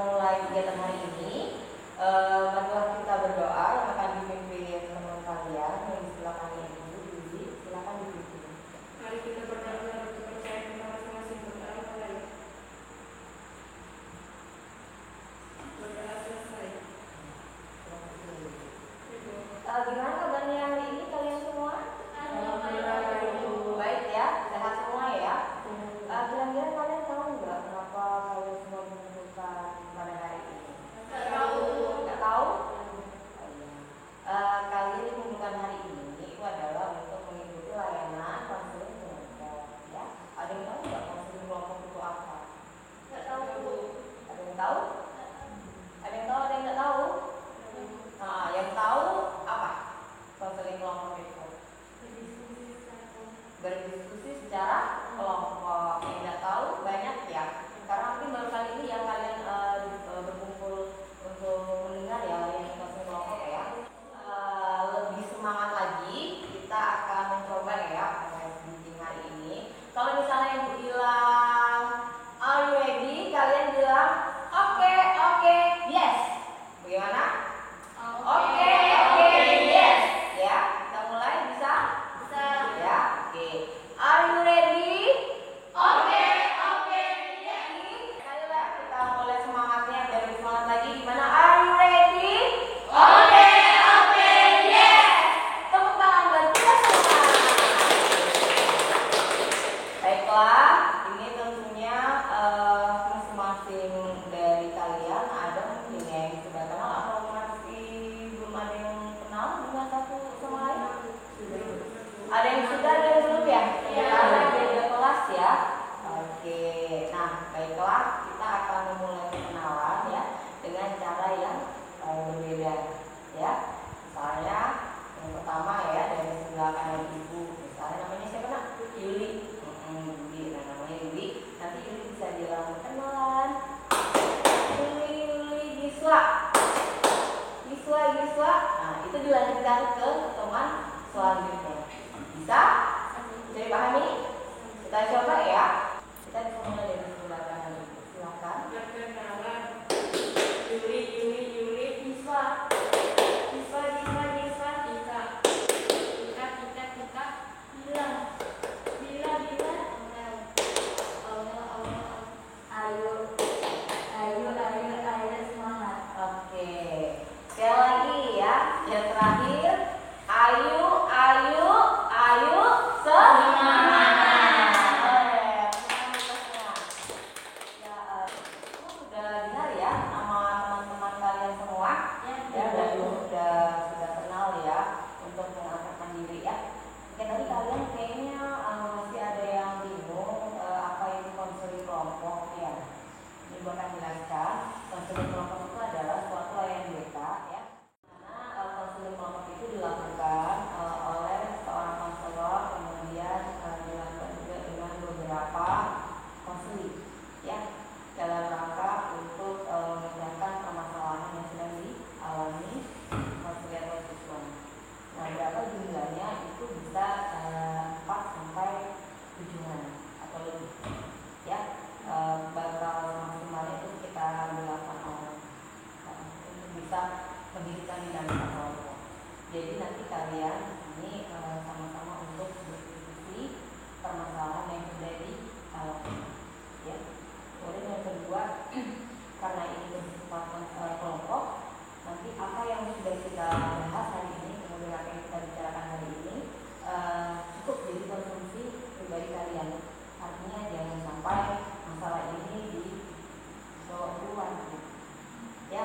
mulai kegiatan hari ini, marilah kita berdoa yang akan dipimpin teman kalian. Yang silakan Ibu Yuzi, silakan dipimpin. Mari kita berdoa dalam kepercayaan kita masing-masing. Berdoa mulai. Berdoa selesai. Gimana kabarnya hari ini kalian semua? Baik ya, sehat semua ya. Kira-kira kalian tahu nggak kenapa kalian semua menentukan pada hari ini? Nggak tahu? Kalian menentukan hari ini itu adalah untuk mengikuti layanan konseling kelompok. Ya, ada yang tahu nggak konseling kelompok itu apa? Nggak tahu. Ada yang tahu? Ada yang tahu? Ada yang nggak tahu? Nah, yang tahu apa konseling kelompok itu? Berdiskusi secara kelompok. Yang nggak tahu banyak ya, karena mungkin baru kali ini yang kalian berkumpul untuk mendengar ya yang konseling kelompok ya. Lebih semangat lagi kita akan mencoba ya meeting hari ini. Kalau misalnya Ibu bilang are you ready, kalian bilang oke, yes. Bagaimana? Oke, yes. Ya, kita mulai bisa? Ya, oke. Are you ready? Oke, yes. Ayo lah, kita mulai semangatnya biar lebih semangat lagi. Gimana? Are you ready? Oke, yes. Tepuk tangan buat kita semua. Baiklah, ini tentunya masing-masing dari kalian ada mungkin yang sudah kenal atau masih belum ada yang kenal dengan satu sama lain. Ada yang sudah, ada yang belum ya? Karena beda kelas ya. Oke, nah baiklah kita akan memulai kenalan ya dengan cara yang berbeda ya. Misalnya yang pertama ya dari sebelah kanan Ibu, misalnya namanya siapa nak? Yuli. Yuli, nah namanya Yuli. Nanti Yuli bisa bilang kenalan. Yuli Giswa. Nah itu dilanjutkan ke teman selanjutnya. Bisa? Bisa dipahami? Kita coba ya. Kita bisa mulai dari sebelah kanan Ibu. Silakan. Perkenalan. Yuli, Giswa. Tika. Bila. Ayo semangat. Oke. Sekali lagi ya. Yang terakhir. Ayo semangat. Sudah dengar ya nama teman-teman kalian semua? Ya, sudah kenal ya untuk mengenalkan diri ya. Oke, tadi kalian kayaknya masih ada yang bingung apa itu konseling kelompok ya. Ini gue akan jelaskan. Konseling kelompok itu adalah suatu layanan BK ya. Karena konseling kelompok itu dilakukan oleh seorang konselor, kemudian dilakukan juga dengan beberapa konseling ya dalam rangka untuk memecahkan permasalahan yang sedang dialami konselor atau siswa. Nah, berapa jumlahnya itu bisa 4 sampai 7 atau lebih ya. Bakal maksimalnya itu sekitar 8 orang untuk bisa mendirikan dinamika kelompok. Jadi nanti kalian ini sama-sama untuk berdiskusi permasalahan yang sudah dialami ya. Kemudian yang kedua, karena ini bersifat kelompok, nanti apa yang sudah kita bahas hari ini, kemudian apa yang kita bicarakan hari ini cukup jadi konsumsi pribadi kalian. Artinya jangan sampai masalah ini dibawa keluar ya.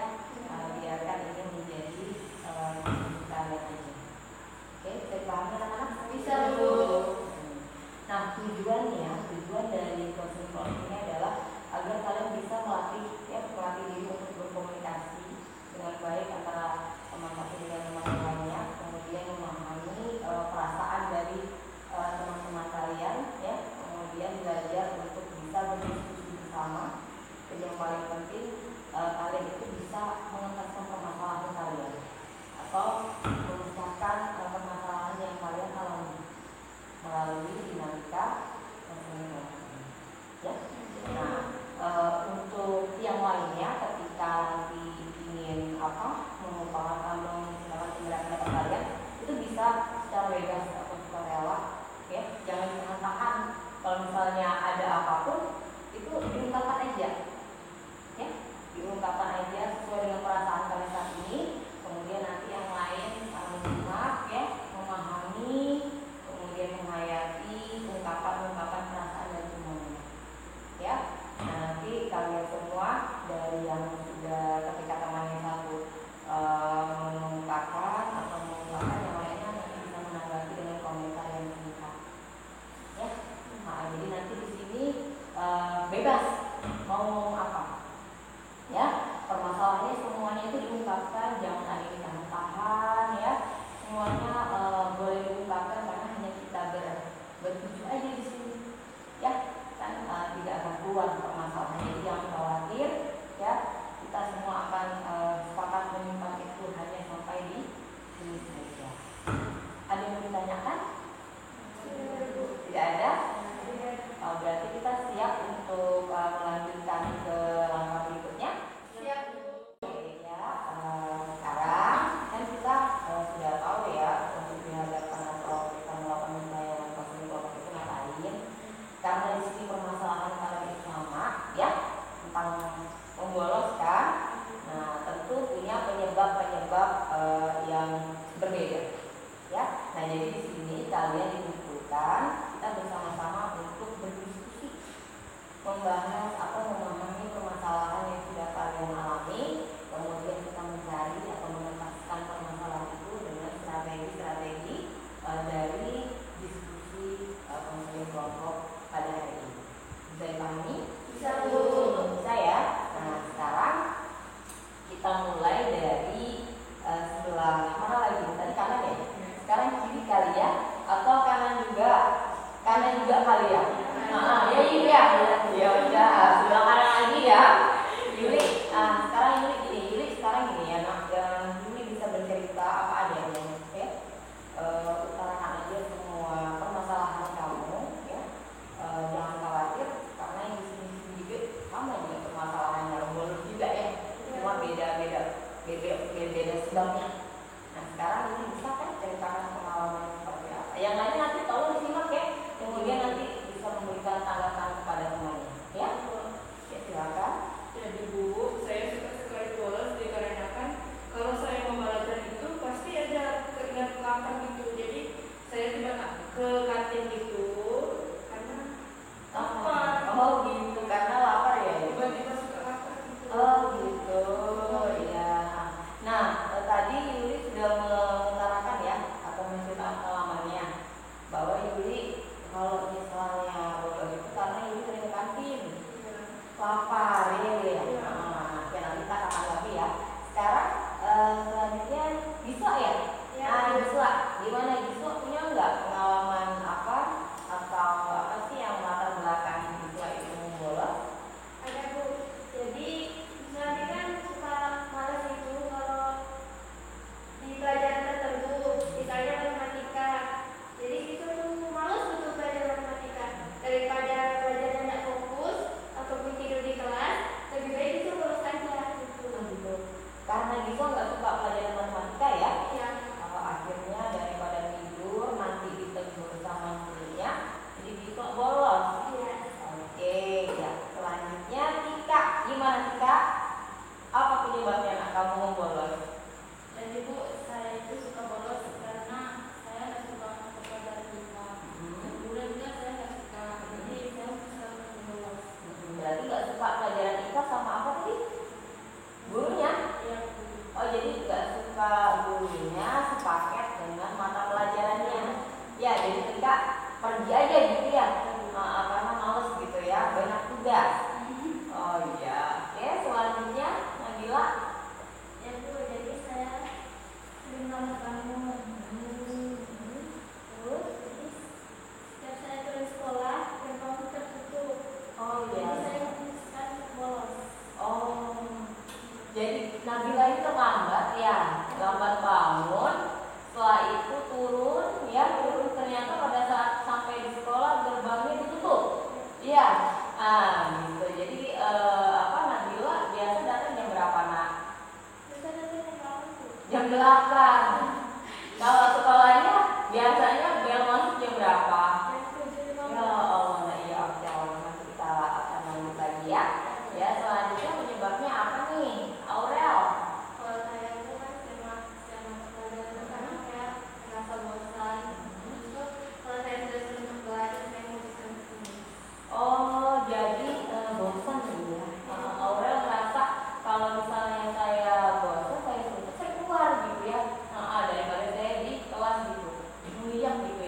Biarkan ini menjadi kita lihat aja. Oke, bisa dipahami anak-anak? Bisa, Bu. Nah, tujuan dari konseling kelompok ini adalah agar kalian bisa melatih diri untuk berkomunikasi dengan baik antara teman satu dengan teman lainnya, kemudian memahami perasaan dari teman-teman kalian ya, kemudian belajar untuk bisa berdiskusi bersama, dan yang paling penting kalian itu bisa mengentaskan permasalahan kalian atau memecahkan permasalahan yang kalian alami melalui dinamika konseling ya. Nah, untuk yang lainnya ketika beda sebabnya. Nah sekarang ini bisa kan ceritakan pengalaman seperti apa. Yang lain nanti tolong disimak ya. Kemudian nanti bisa memberikan tanggapan kepada temannya. Ya, ya silakan. Jadi Bu, saya suka sekali bolos dikarenakan kalau saya mau belajar itu pasti ada keingat lapar gitu. Jadi saya tidak ke kantin gitu karena lapar. Oh gitu, karena lapar ya. Tiba-tiba suka lapar gitu. Oh gitu, ya. Nah tadi Yuli sudah mengutarakan ya atau menceritakan pengalamannya bahwa Yuli kalau misalnya bolos itu karena Yuli sering ke kantin, lapar ya Yuli ya. Nah, ya nanti kita akan lagi ya. Sekarang selanjutnya Giswa ya. Nah Giswa, gimana Giswa punya nggak pengalaman apa atau apa sih yang latar belakang Giswa itu bolos? Ada Bu, jadi misalnya kan suka males itu kalau di pelajaran tertentu, misalnya matematika. Jadi itu tuh males untuk belajar matematika. Daripada belajarnya nggak fokus ataupun tidur di kelas, lebih baik itu bolos aja gitu. Gitu. Karena Giswa nggak suka pelajaran matematika ya. Ya, Akhirnya daripada tidur nanti ditegur sama gurunya, jadi Giswa bolos. iya. Oke, ya. Selanjutnya Tika, gimana Tika? Apa penyebabnya nak kamu mau bolos? Jadi Bu, saya itu suka bolos karena saya nggak suka masuk pelajaran IPA. Bulan juga saya nggak suka, jadi saya selalu bolos. Berarti nggak suka pelajaran IPA sama apa tadi? Gurunya? Iya Bu. Oh jadi nggak suka gurunya sepaket dengan mata pelajarannya. Ya jadi Tika pergi aja gitu ya, karena males gitu ya, banyak tugas. Oh iya, oke selanjutnya Nabila. Ya Bu, jadi saya sering lambat bangun. Terus, jadi setiap saya turun sekolah, gerbang itu tertutup. Oh Jadi iya. saya memutuskan untuk bolos. Oh, jadi Nabila itu lambat ya, lambat bangun. Setelah itu turun, ya turun ternyata pada saat sampai di sekolah gerbangnya ditutup. Iya, gitu. Jadi apa Nabila biasa datang jam berapa nak? Terus saya datang ke kelas Bu. Jam 8. Kalau sekolahnya biasanya bel masuk jam berapa? Jam 7.15. Ya Allah, nah iya oke, nanti kita akan lanjut lagi ya. Ya selanjutnya penyebabnya apa nih, Aurel? Kalau saya itu kan sering pelajaran itu karena saya merasa bosan. Terus kalau saya sudah sering belajar, saya memutuskan untuk bolos. Oh jadi bosan gitu ya. Aurel merasa kalau misalnya saya bosan saya keluar gitu ya. Daripada saya di kelas gitu, ngeliat gitu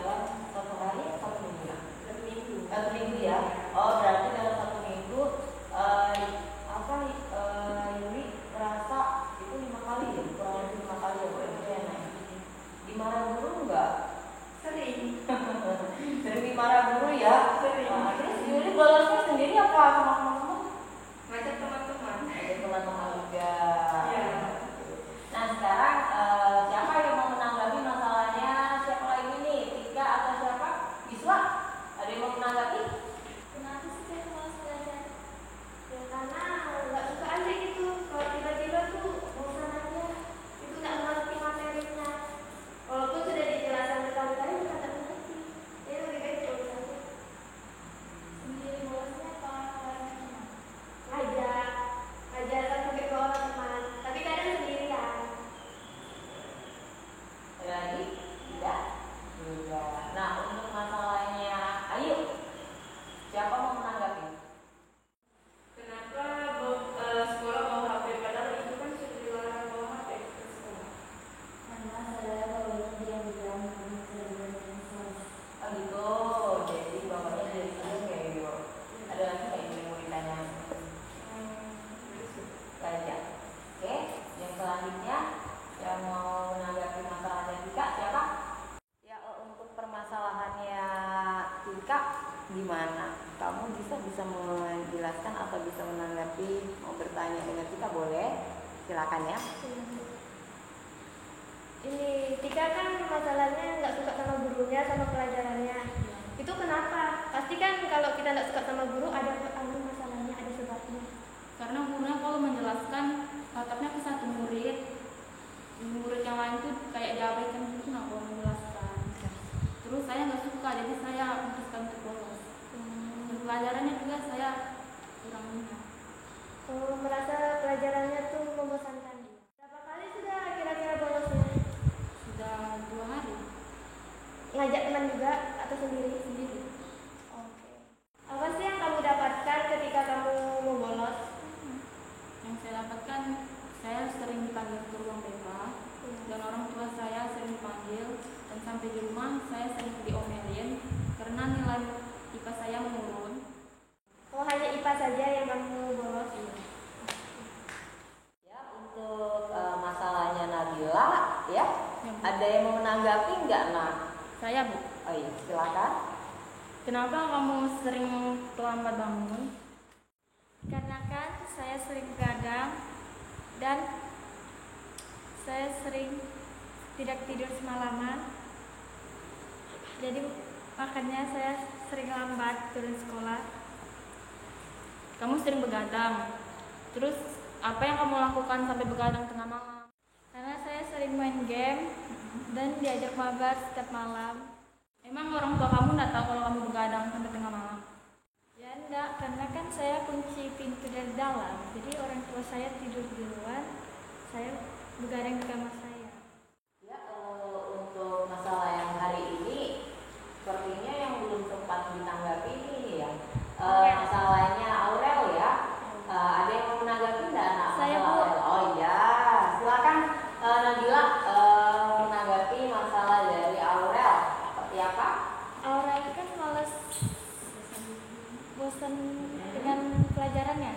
dalam satu hari atau satu minggu ya? Minggu. Satu minggu ya. Oh berarti dalam satu minggu Yuli merasa itu 5 kali ya, kurang lebih 5 kali ya Bu ya naik. Dimarah guru enggak? Sering. Sering dimarah guru ya? Sering. Terus Yuli bolosnya sendiri apa sama teman-teman? Ngajak teman-teman. Ada teman-teman juga. Iya. Nah sekarang siapa yang mau menanggapi masalahnya? Siapa lagi nih? Tika atau siapa? Biswa? Ada yang mau menanggapi? Kenapa sih saya malas belajar? Ya karena nggak suka aja gitu. Kalau tiba-tiba tuh bosan aja. Itu nggak mengerti materinya. Walaupun sudah dijelaskan berkali-kali, nggak mengerti. Jadi lebih baik bolos aja. Sendiri bolosnya apa? Ngajak sampai ke orang teman. Tapi kadang sendirian. Ada lagi? Tidak? Tidak. Nah untuk masalahnya, ayo siapa mau menanggapi? Kenapa sekolah bawa HP? Padahal itu kan sudah dilarang bawa HP ke sekolah. Karena saya kalau itu dia bilang kami tidak boleh mensos. Oh gitu. Jadi bapaknya dari sini kayak gitu. Ada lagi kayak yang mau ditanya? Saja. Oke. Yang selanjutnya yang mau menanggapi masalahnya Tika siapa? Ya untuk permasalahannya Tika gimana? Kamu bisa menjelaskan atau bisa menanggapi, mau bertanya dengan Tika boleh? Silakan ya. Ini Tika kan masalahnya nggak suka sama gurunya, sama pelajarannya. Itu kenapa? Pasti kan kalau kita nggak suka sama guru ada masalahnya, ada sebabnya. Karena gurunya kalau menjelaskan tatapnya ke satu murid yang lain tuh kayak diabaikan gitu, nggak mau menjelaskan. Terus saya nggak suka, jadi saya memutuskan untuk bolos. Dan pelajarannya juga saya kurang minat. Merasa pelajarannya tuh membosankan dia. Berapa kali sudah kira-kira bolosnya? Sudah 2 hari Ngajak teman juga atau sendiri? sendiri. Oke. Apa sih yang kamu dapatkan ketika kamu mau bolos? Yang saya dapatkan, saya sering dipanggil ke ruang BK dan orang tua saya sering dipanggil, dan sampai di rumah saya sering diomelin karena nilai IPA saya menurun. Oh hanya IPA saja yang kamu bolos? Ya untuk masalahnya Nabila ya. Ada yang mau menanggapi nggak nak? Saya Bu, Oh iya silakan. kenapa kamu sering terlambat bangun? Karena kan saya sering begadang dan saya sering tidak tidur semalaman. Jadi makanya saya sering lambat turun sekolah. Kamu sering begadang. Terus apa yang kamu lakukan sampai begadang tengah malam? Karena saya sering main game dan diajak mabar setiap malam. Emang orang tua kamu nggak tahu kalau kamu begadang sampai tengah malam? Ya enggak, karena kan saya kunci pintu dari dalam. Jadi orang tua saya tidur di luar, saya begadang di kamar saya. Ya untuk masalah yang hari ini sepertinya yang belum sempat ditanggapi ini ya. Masalahnya Aurel ya. Ada yang mau menanggapi nggak nak? Saya, masalah Bu. Aurel? Oh iya silakan Nabila menanggapi masalah dari Aurel seperti apa? Aurel kan males, bosan dengan pelajarannya.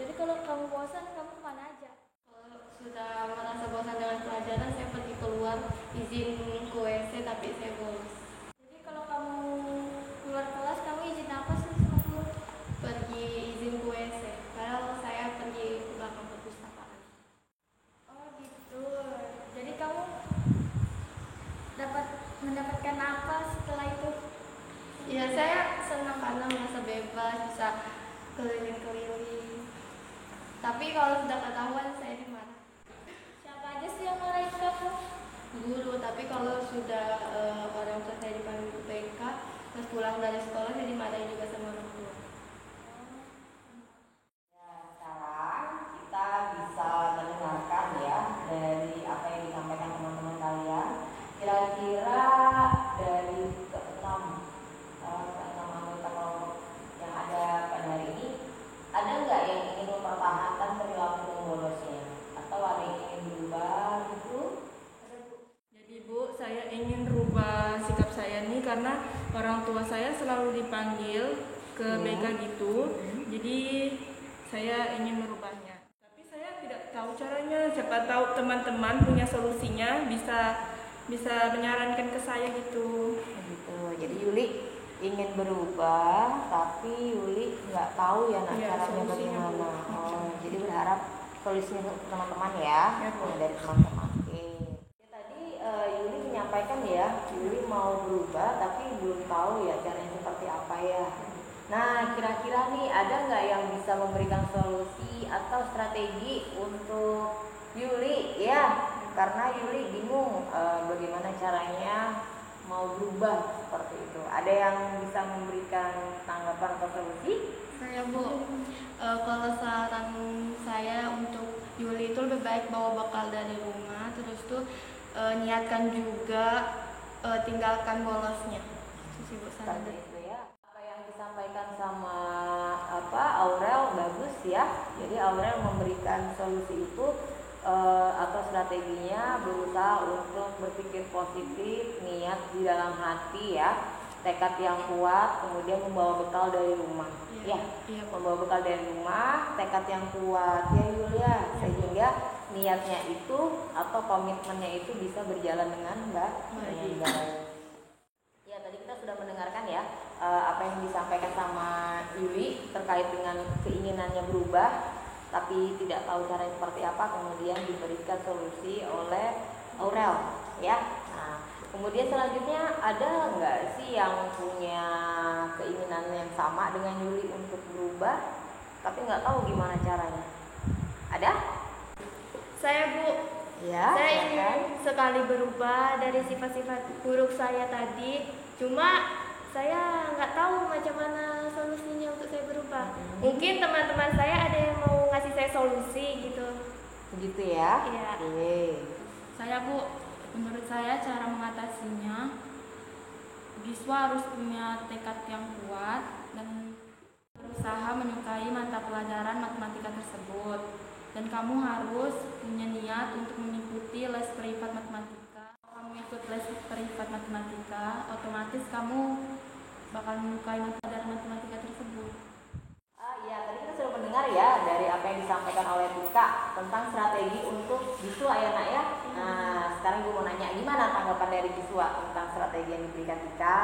Jadi kalau kamu bosan, kamu kemana aja? Kalau sudah merasa bosan dengan pelajaran, saya pergi keluar izin ke WC tapi saya bolos. Jadi kalau kamu keluar kelas, kamu izin apa sih sama guru? Pergi izin ke WC. Padahal saya pergi ke belakang perpustakaan. Oh gitu. Jadi kamu mendapatkan apa setelah itu? Ya saya senang karena merasa bebas, bisa keliling-keliling. Tapi kalau sudah ketahuan saya dimarah. Siapa aja sih yang marahin kamu? Guru, tapi kalau sudah orang tua saya dipanggil ke PK, terus pulang dari sekolah saya dimarahin juga sama orang tua. Ya, sekarang kita bisa mendengarkan ya dari apa yang disampaikan teman-teman kalian. Kira-kira dari keenam anggota kelompok yang ada pada hari ini, ada nggak yang ingin mempertahankan perilaku membolosnya? Atau ada yang ingin berubah gitu? Jadi Bu, saya ingin rubah karena orang tua saya selalu dipanggil ke BK gitu. Jadi saya ingin merubahnya. Tapi saya tidak tahu caranya. Siapa tahu teman-teman punya solusinya, bisa menyarankan ke saya gitu. Gitu. Jadi Yuli ingin berubah, tapi Yuli nggak tahu ya caranya solusinya, Bu. bagaimana. Jadi berharap solusinya teman-teman ya, dari teman-teman. Oke. Ya, tadi Yuli menyampaikan ya, Yuli mau berubah tapi belum tahu ya caranya seperti apa ya. Nah, kira-kira nih ada nggak yang bisa memberikan solusi atau strategi untuk Yuli ya? Karena Yuli bingung bagaimana caranya mau berubah seperti itu. Ada yang bisa memberikan tanggapan atau solusi? Saya Bu, kalau saran saya untuk Yuli itu lebih baik bawa bekal dari rumah, terus tuh niatkan juga tinggalkan bolosnya. Itu sih Bu saran. Itu ya. Apa yang disampaikan sama Aurel bagus ya. Jadi Aurel memberikan solusi itu atau strateginya berusaha untuk berpikir positif, niat di dalam hati ya, tekad yang kuat, kemudian membawa bekal dari rumah. Iya. Membawa bekal dari rumah, tekad yang kuat ya Yulia, sehingga niatnya itu atau komitmennya itu bisa berjalan dengan baik. Ya, tadi kita sudah mendengarkan ya apa yang disampaikan sama Yuli terkait dengan keinginannya berubah tapi tidak tahu cara seperti apa, kemudian diberikan solusi oleh Aurel ya. Nah, kemudian selanjutnya ada nggak sih yang punya keinginan yang sama dengan Yuli untuk berubah tapi nggak tahu gimana caranya? Ada? Saya Bu, Ya, saya silakan. ingin sekali berubah dari sifat-sifat buruk saya tadi. Cuma saya nggak tahu macam mana solusinya untuk saya berubah. Mungkin teman-teman saya ada yang mau ngasih saya solusi gitu. Begitu ya? Iya. Oke. Saya Bu, menurut saya cara mengatasinya, siswa harus punya tekad yang kuat dan berusaha menyukai mata pelajaran matematika tersebut. Dan kamu harus punya niat untuk mengikuti les privat matematika. Kalau kamu ikut les privat matematika, otomatis kamu bakal menyukai mata pelajaran matematika tersebut. Ya, tadi kita sudah mendengar ya dari apa yang disampaikan oleh Tika tentang strategi untuk siswa ya Nak ya. Nah, sekarang gue mau nanya gimana tanggapan dari siswa tentang strategi yang diberikan Tika?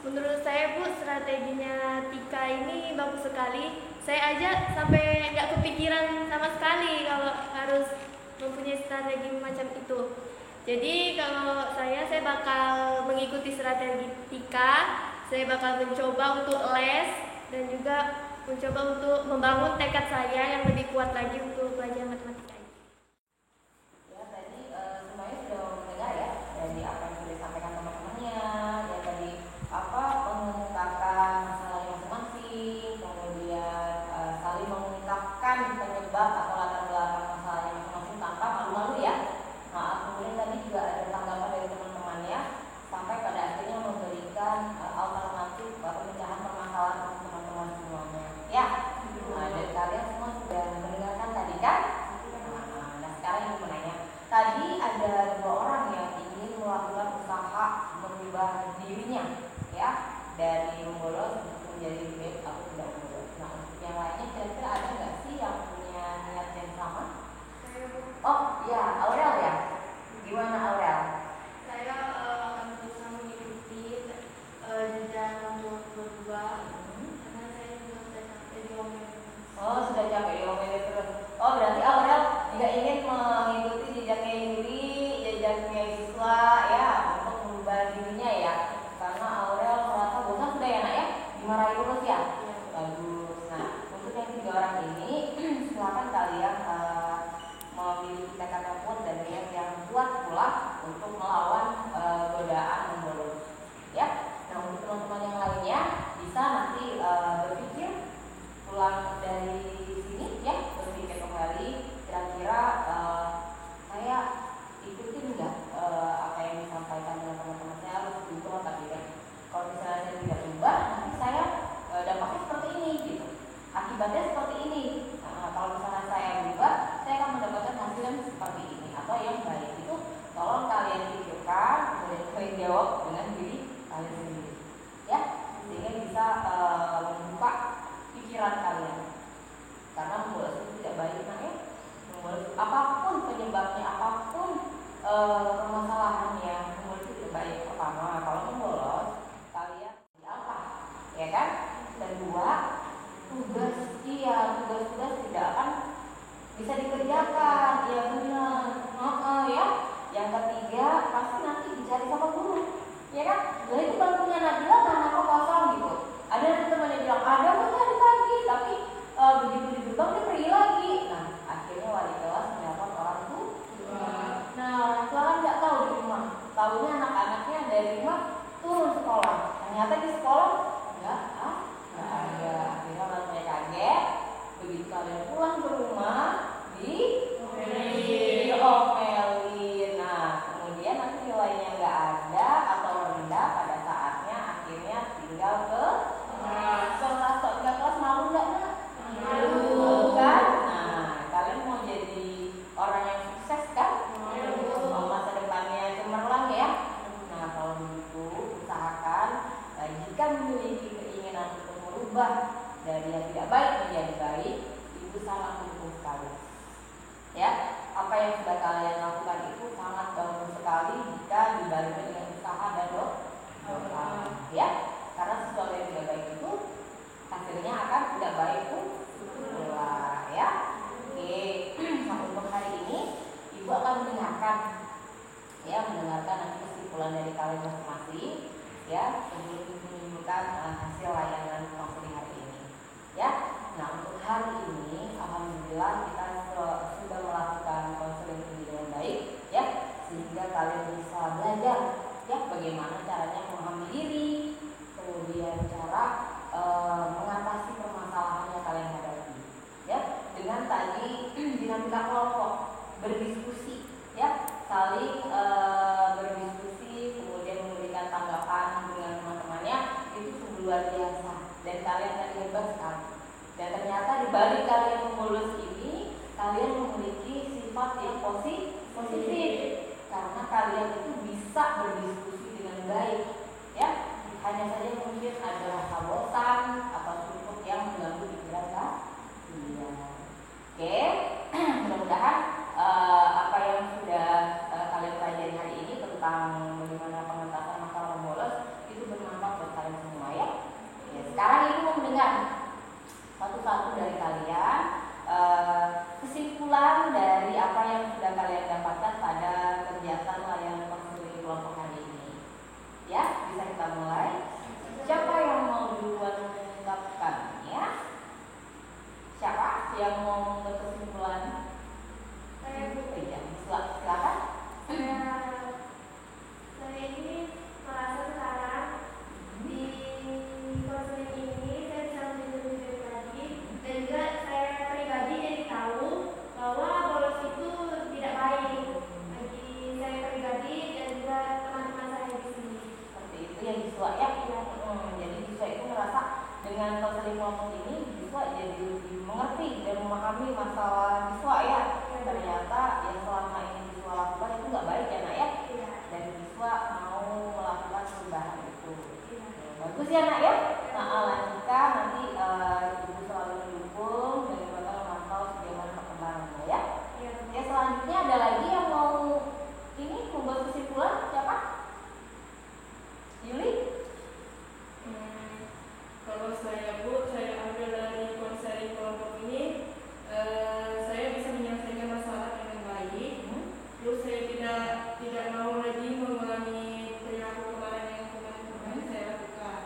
Menurut saya Bu, strateginya Tika ini bagus sekali. Saya aja sampai nggak kepikiran sama sekali kalau harus mempunyai strategi macam itu. Jadi kalau saya bakal mengikuti strategi Tika. Saya bakal mencoba untuk les dan juga mencoba untuk membangun tekad saya yang lebih kuat lagi untuk belajar matematika. Ya, tadi semuanya sudah mendengar ya dari apa yang sudah disampaikan teman-temannya. Ya, tadi mengungkapkan masalahnya masing-masing, kemudian saling mengungkapkan penyebab atau latar belakang masalahnya masing-masing tanpa malu-malu ya. Nah, kemudian tadi juga ada tanggapan dari teman-temannya sampai pada akhirnya memberikan alternatif pemecahan permasalahan untuk teman-teman semuanya. Ya, nah, dari kalian semua sudah mendengarkan tadi kan? Nah, sekarang yang mau nanya, tadi ada 2 orang yang ingin melakukan usaha merubah dirinya, ya, dari membolos untuk menjadi baik atau tidak membolos. Nah, untuk yang lainnya kira-kira ada nggak sih yang punya niat yang sama? Oh, ya, Aurel ya. Gimana Aurel? Saya akan berusaha mengikuti jenjang nomor 2 karena saya juga sudah capek diomelin. Oh, sudah capek diomelin terus. Oh, berarti Aurel juga ingin mengikuti jejaknya Yuli, jejaknya siswa ya, untuk merubah dirinya ya. Karena Aurel merasa bosan sudah ya Nak ya, dimarahi terus ya. Bagus. Nah, untuk yang 3 orang ini silakan kalian memiliki tekad yang kuat dan niat yang kuat pula untuk melawan godaan membolos. Ya. Nah, untuk teman-teman yang lainnya bisa nanti berpikir pulang dari sini ya, berpikir kembali kira-kira saya ikutin nggak apa yang disampaikan dengan teman-teman saya, harus berubah atau tidak. Kalau misalnya saya tidak berubah, nanti saya dampaknya seperti ini gitu, akibatnya seperti ini. Nah, kalau misalnya saya berubah, saya akan mendapatkan hasil yang seperti ini atau yang baik. Itu tolong kalian pikirkan, kemudian kalian jawab dengan diri pertama, kalau bolos kalian apa? Ya kan? Kedua, tugas tidak akan bisa dikerjakan. Ya benar. Ya. Yang ketiga, pasti nanti dicari sama guru. Ya kan? Lah itu bangkunya Nabila karena kok kosong gitu. Ada nanti teman yang bilang ada mau tadi pagi, tapi begitu di gerbang dia pergi lagi. Nah, akhirnya wali kelas mendapat orang tua. Nah, orang tua kan nggak tahu di rumah. Tahunya anak-anaknya dari rumah turun sekolah. Ternyata di sekolah nggak ada. Akhirnya orang tua kaget. Begitu kalian pulang ke rumah diomelin. Nah, kemudian nanti nilainya nggak ada atau rendah, pada saatnya akhirnya tinggal ke kelas. Kelas malu nggak? Malu kan? Nah, kalian mau jadi orang yang sukses kan? Mau masa depannya cemerlang ya? Nah, kalau begitu usahakan jika memiliki keinginan untuk merubah dari yang tidak baik menjadi baik, itu sangat mendukung sekali. Ya, apa yang sudah kalian lakukan itu sangat bagus sekali jika dibarengi dengan usaha dan doa. Ya, karena sesuatu yang tidak baik itu hasilnya akan tidak baik pun pula. Ya, oke. Nah, untuk hari ini ibu akan mendengarkan nanti kesimpulan dari kalian masing-masing. Ya, sebelum menunjukkan hasil layanan konseling hari ini. Ya, nah untuk hari ini alhamdulillah kita sudah melakukan konseling ini dengan baik, ya, sehingga kalian bisa belajar ya bagaimana caranya memahami diri, kemudian cara mengatasi permasalahan yang kalian hadapi, ya, dengan tadi dinamika kelompok, berdiskusi, ya, saling berdiskusi, kemudian memberikan tanggapan dengan teman-temannya, itu sungguh luar biasa dan kalian tadi hebat sekali. Dan ternyata di balik kalian memulus ini, kalian memiliki sifat yang positif karena kalian itu bisa berdiskusi dengan baik, ya. Hanya saja mungkin ada rasa bosan atau suntuk yang mengganggu pikiran kalian. Oke, mudah-mudahan apa yang sudah kalian pelajari hari ini tentang bagaimana pengentasan masalah bolos itu bermanfaat buat kalian semua, ya. Sekarang ibu mau mendengar satu-satu dari kalian kesimpulan dari apa yang sudah kalian dapatkan pada kegiatan layanan konseling kelompok hari ini. Ya, bisa kita mulai. Siapa yang mau duluan mengungkapkan? Ya, siapa yang mau membuat kesimpulan? Ya, silakan. Saya ini merasa sekarang di konseling ini saya bisa menjadi lebih pribadi dan juga saya pribadi jadi tahu bahwa bolos itu tidak baik bagi saya pribadi dan juga teman-teman saya di sini. Seperti itu ya siswa, ya. Jadi siswa itu merasa dengan konseling kelompok ini siswa jadi lebih mengerti dan memahami masalah siswa, ya. Ternyata yang selama ini siswa lakukan itu nggak baik ya nak, ya. Dan siswa mau melakukan perubahan itu. Bagus ya nak, ya. Nah, lanjutkan nanti ibu selalu mendukung dan bakal memantau bagaimana perkembangannya, ya. Ya, selanjutnya ada lagi yang mau ini membuat kesimpulan, siapa? Yuli? Kalau saya ambil dari konseling kelompok ini, saya bisa menyelesaikan masalah dengan baik. Terus saya tidak mau lagi mengulangi perilaku kemarin yang saya lakukan.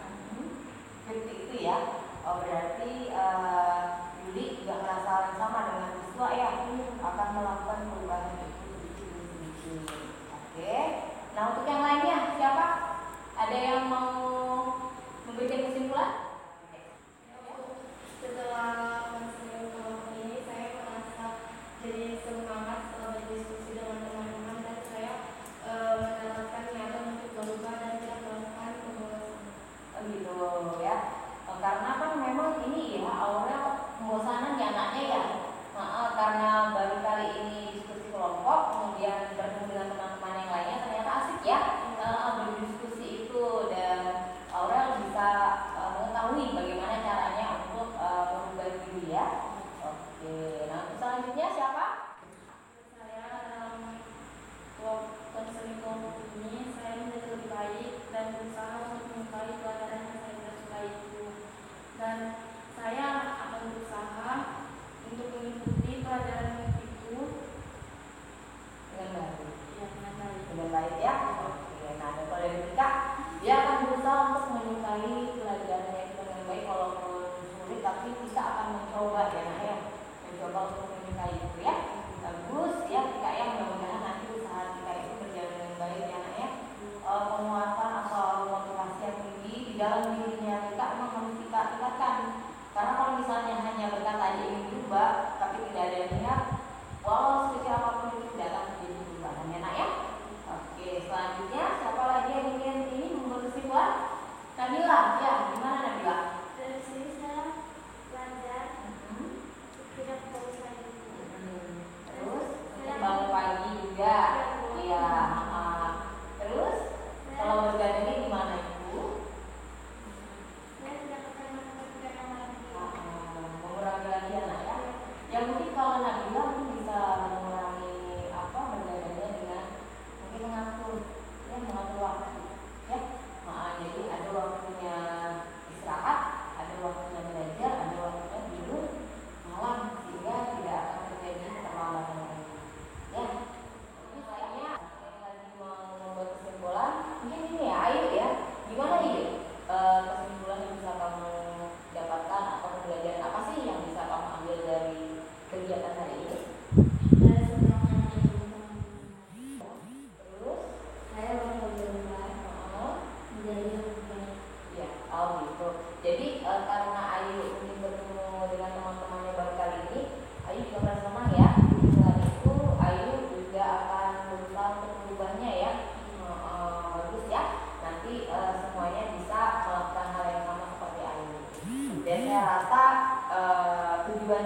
tapi kita akan mencoba ya nak ya, mencoba untuk menyukai itu ya. Bagus ya Kak ya, mudah-mudahan nanti usaha kita itu berjalan dengan baik ya nak ya. Penguatan atau motivasi yang tinggi di dalam dirinya kita memang harus kita tingkatkan. Karena kalau misalnya hanya berkata aja ingin berubah tapi tidak ada niat, walau sekecil apapun itu tidak akan menjadi perubahan ya nak ya. Oke, selanjutnya siapa lagi yang ingin ini membuat kesimpulan? Nabila, ya gimana Nabila? Dari sini saya belajar tidak fokus lagi. Terus bangun pagi juga, iya. Terus kalau bergadangnya gimana Ibu? Saya tidak akan melakukan kegiatan lagi. Mengurangi lagi anak ya. Ya mungkin kalau Nabila mungkin bisa mengurangi bergadangnya dengan mungkin mengatur waktu ya. Jadi ada waktunya istirahat, ada waktunya belajar, ada waktunya tidur malam sehingga tidak akan terjadi keterlambatan lagi. Ya. Ini saya lagi mau membuat kesimpulan. Mungkin ini ya, Ayu ya. Gimana Ayu? Kesimpulan yang bisa kamu dapatkan atau pembelajaran apa sih yang bisa kamu ambil dari kegiatan hari ini? Saya senang berubah. Terus? Saya bakal berubah menjadi lebih baik. Ya, gitu. Jadi karena Ayu ingin bertemu dengan teman-temannya baru kali ini, Ayu juga merasa senang ya. Selain itu, Ayu juga akan berusaha untuk merubahnya ya. Bagus ya. Nanti semuanya bisa melakukan hal yang sama seperti Ayu. Dan saya rasa tujuan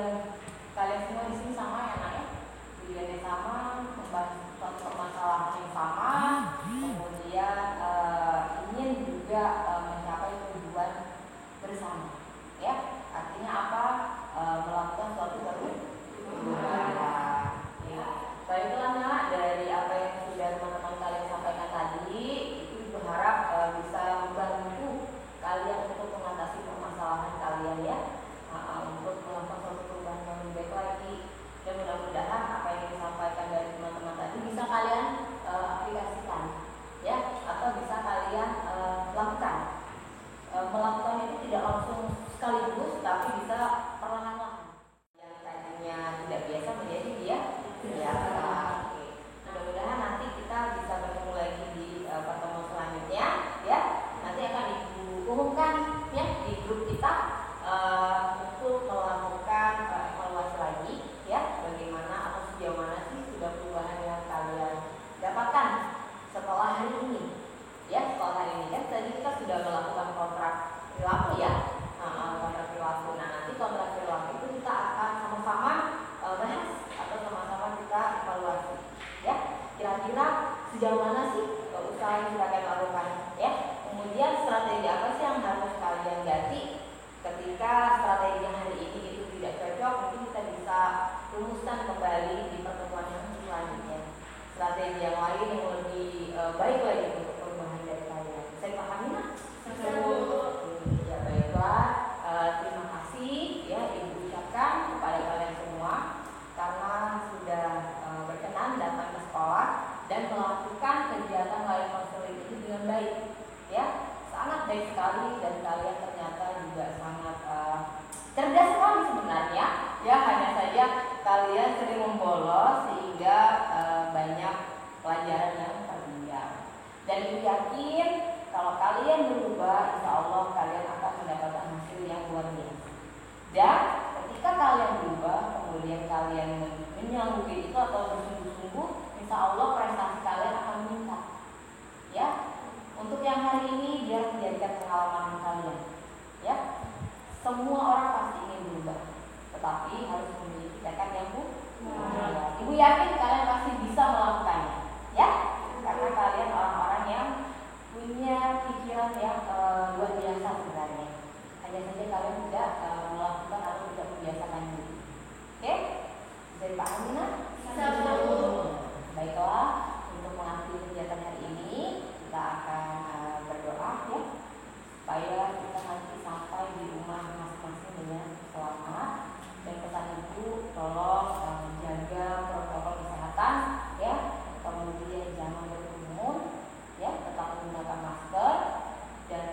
kalian semua di sini sama ya nak ya. Tujuannya sama, membahas suatu permasalahan yang sama, kemudian ingin juga mencapai tujuan bersama ya. Artinya apa? Melakukan suatu perubahan ya. Baiklah nak, dari apa yang sudah teman-teman kalian sampaikan tadi itu berharap bisa membantu kalian untuk mengatasi permasalahan kalian ya, untuk melakukan suatu perubahan yang lebih baik lagi. Dan mudah-mudahan apa yang disampaikan dari teman-teman tadi bisa kalian aplikasikan ya, atau bisa kalian lakukan. Melakukan itu tidak langsung sekaligus, tapi bisa perlahan-lahan. Yang tadinya tidak biasa menjadi biasa. Oke. Mudah-mudahan nanti kita bisa bertemu lagi di pertemuan selanjutnya ya. Nanti akan diumumkan ya di grup kita untuk melakukan evaluasi lagi ya, bagaimana atau sejauh mana sih sudah perubahan yang kalian dapatkan setelah hari ini ya. Setelah hari ini kan tadi kita sudah melakukan kontrak perilaku ya, kontrak perilaku. Nah nanti kontrak perilaku itu kita akan sama-sama bahas atau sama-sama kita evaluasi ya, kira-kira sejauh mana sih usaha yang sudah kalian lakukan ya. Kemudian strategi apa sih yang harus kalian ganti ketika strategi yang hari ini itu tidak cocok, mungkin kita bisa rumuskan kembali di pertemuan yang selanjutnya strategi yang lain yang lebih baik lagi untuk perubahan dari kalian. Saya pahami nak? Ya baiklah, terima kasih ya Ibu ucapkan kepada kalian semua karena sudah berkenan datang ke sekolah dan melakukan kegiatan life counseling itu dengan baik ya. Sangat baik sekali dan kalian ternyata juga sangat cerdas sekali sebenarnya ya. Hanya saja kalian sering membolos sehingga banyak pelajaran yang tertinggal. Dan Ibu yakin kalau kalian berubah, insya Allah kalian akan mendapatkan hasil yang luar biasa. Dan ketika kalian berubah, kemudian kalian menyanggupi itu atau bersungguh-sungguh, insya Allah prestasi kalian akan meningkat ya. Untuk yang hari ini biar menjadikan pengalaman kalian ya. Semua orang pasti ingin berubah, tetapi harus memiliki tekad yang kuat. Ibu yakin kalian pasti bisa melakukannya ya, karena kalian orang-orang yang punya pikiran yang luar biasa sebenarnya. Hanya saja kalian tidak melakukan atau tidak membiasakan diri. Oke? Bisa dipahami nak? Baiklah, untuk mengakhiri kegiatan hari ini kita akan berdoa ya, supaya kita nanti sampai di rumah masing-masing dengan selamat. Dan pesan Ibu, tolong jaga protokol kesehatan ya, kemudian jangan berkerumun ya, tetap menggunakan masker dan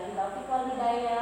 Wabillahi taufiq wal hidayah.